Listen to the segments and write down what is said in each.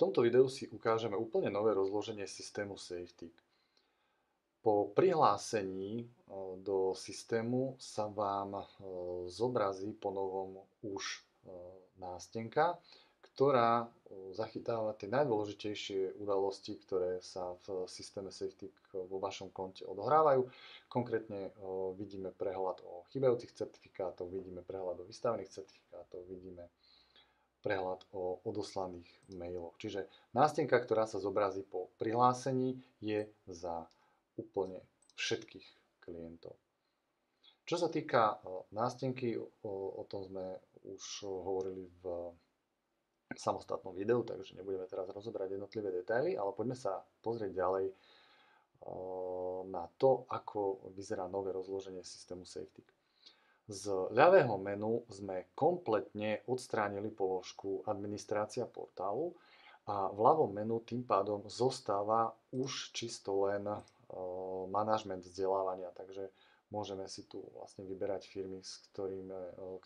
tomto videu si ukážeme úplne nové rozloženie systému SafeTIC. Po prihlásení do systému sa vám zobrazí ponovom už nástenka, ktorá zachytáva tie najdôležitejšie udalosti, ktoré sa v systéme SafeTIC vo vašom konte odohrávajú. Konkrétne vidíme prehľad o chýbajúcich certifikátoch, vidíme prehľad o vystavených certifikátoch, vidíme prehľad o odoslaných mailoch. Čiže nástenka, ktorá sa zobrazí po prihlásení, je za úplne všetkých klientov. Čo sa týka nástenky, o tom sme už hovorili v samostatnom videu, takže nebudeme teraz rozoberať jednotlivé detaily, ale poďme sa pozrieť ďalej na to, ako vyzerá nové rozloženie systému SafeTIC. Z ľavého menu sme kompletne odstránili položku administrácia portálu a v ľavom menu tým pádom zostáva už čisto len manažment vzdelávania, takže môžeme si tu vlastne vyberať firmy,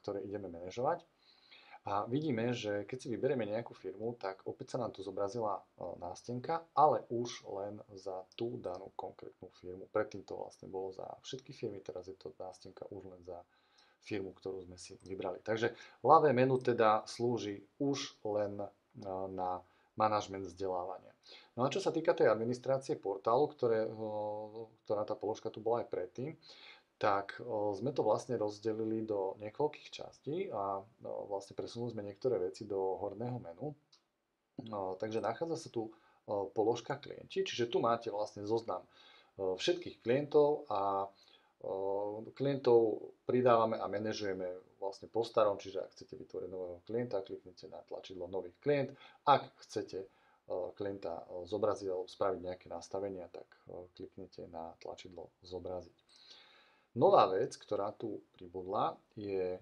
ktoré ideme manažovať. A vidíme, že keď si vyberieme nejakú firmu, tak opäť sa nám tu zobrazila nástenka, ale už len za tú danú konkrétnu firmu. Predtým to vlastne bolo za všetky firmy, teraz je to nástenka už len za firmu, ktorú sme si vybrali. Takže ľavé menu teda slúži už len na manažment vzdelávania. No a čo sa týka tej administrácie portálu, ktorá tá položka tu bola aj predtým, tak sme to vlastne rozdelili do niekoľkých častí a vlastne presunuli sme niektoré veci do horného menu. Takže nachádza sa tu položka klienti, čiže tu máte vlastne zoznam všetkých klientov a klientov pridávame a manažujeme vlastne po starom, čiže ak chcete vytvoriť nového klienta, kliknite na tlačidlo nový klient. Ak chcete klienta zobraziť alebo spraviť nejaké nastavenia, tak kliknete na tlačidlo zobraziť. Nová vec, ktorá tu pribudla, je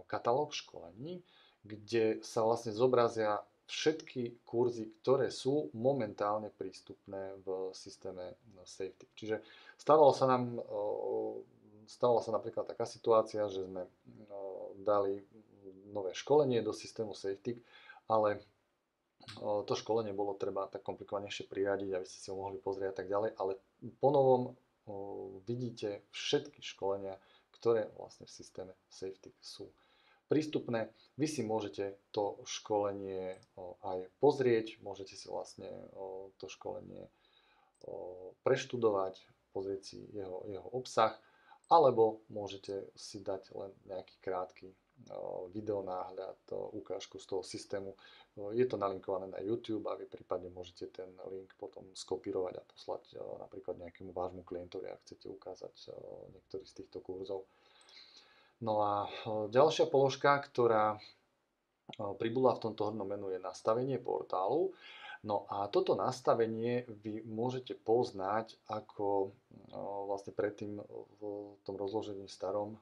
katalóg školení, kde sa vlastne zobrazia všetky kurzy, ktoré sú momentálne prístupné v systéme SafeTIC. Čiže stávala sa napríklad taká situácia, že sme dali nové školenie do systému SafeTIC, ale to školenie bolo treba tak komplikovanejšie priradiť, aby ste si ho mohli pozrieť a tak ďalej, ale ponovom vidíte všetky školenia, ktoré vlastne v systéme SafeTIC sú prístupné. Vy si môžete to školenie aj pozrieť, môžete si vlastne to školenie preštudovať, pozrieť si jeho obsah, alebo môžete si dať len nejaký krátky videonáhľad, ukážku z toho systému. Je to nalinkované na YouTube a vy prípadne môžete ten link potom skopírovať a poslať napríklad nejakému vášmu klientovi, ak chcete ukázať niektorý z týchto kurzov. No a ďalšia položka, ktorá pribudla v tomto hornom menu, je nastavenie portálu. No a toto nastavenie vy môžete poznať ako vlastne predtým v tom rozložení starom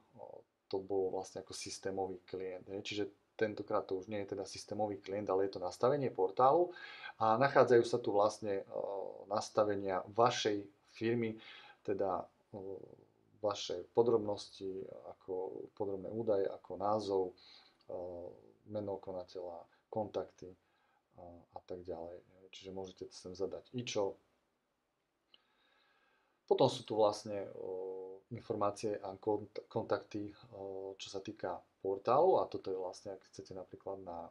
to bol vlastne ako systémový klient. Čiže tentokrát to už nie je teda systémový klient, ale je to nastavenie portálu a nachádzajú sa tu vlastne nastavenia vašej firmy, teda vaše podrobnosti, ako podrobné údaje, ako názov, meno konateľa, kontakty a tak ďalej. Čiže môžete sem zadať IČO. Potom sú tu vlastne informácie a kontakty, čo sa týka portálu, a toto je vlastne, ak chcete napríklad na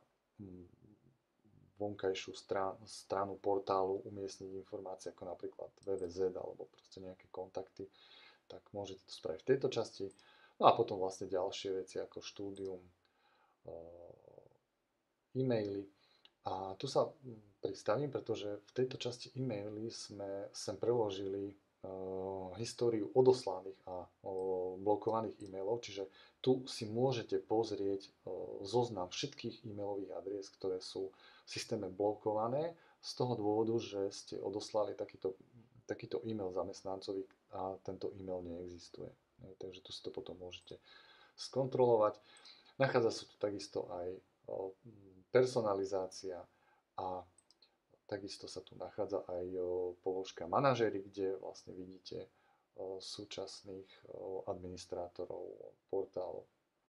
vonkajšiu stranu portálu umiestniť informácie ako napríklad www alebo proste nejaké kontakty, tak môžete to spraviť v tejto časti. No a potom vlastne ďalšie veci ako štúdium, e-maily. A tu sa pristavím, pretože v tejto časti e-maily sme sem preložili históriu odoslaných a blokovaných e-mailov, čiže tu si môžete pozrieť zoznam všetkých e-mailových adries, ktoré sú v systéme blokované z toho dôvodu, že ste odoslali takýto e-mail zamestnancovi a tento e-mail neexistuje. Takže tu si to potom môžete skontrolovať. Nachádza sa tu takisto aj personalizácia a takisto sa tu nachádza aj položka manažéri, kde vlastne vidíte súčasných administrátorov portálu.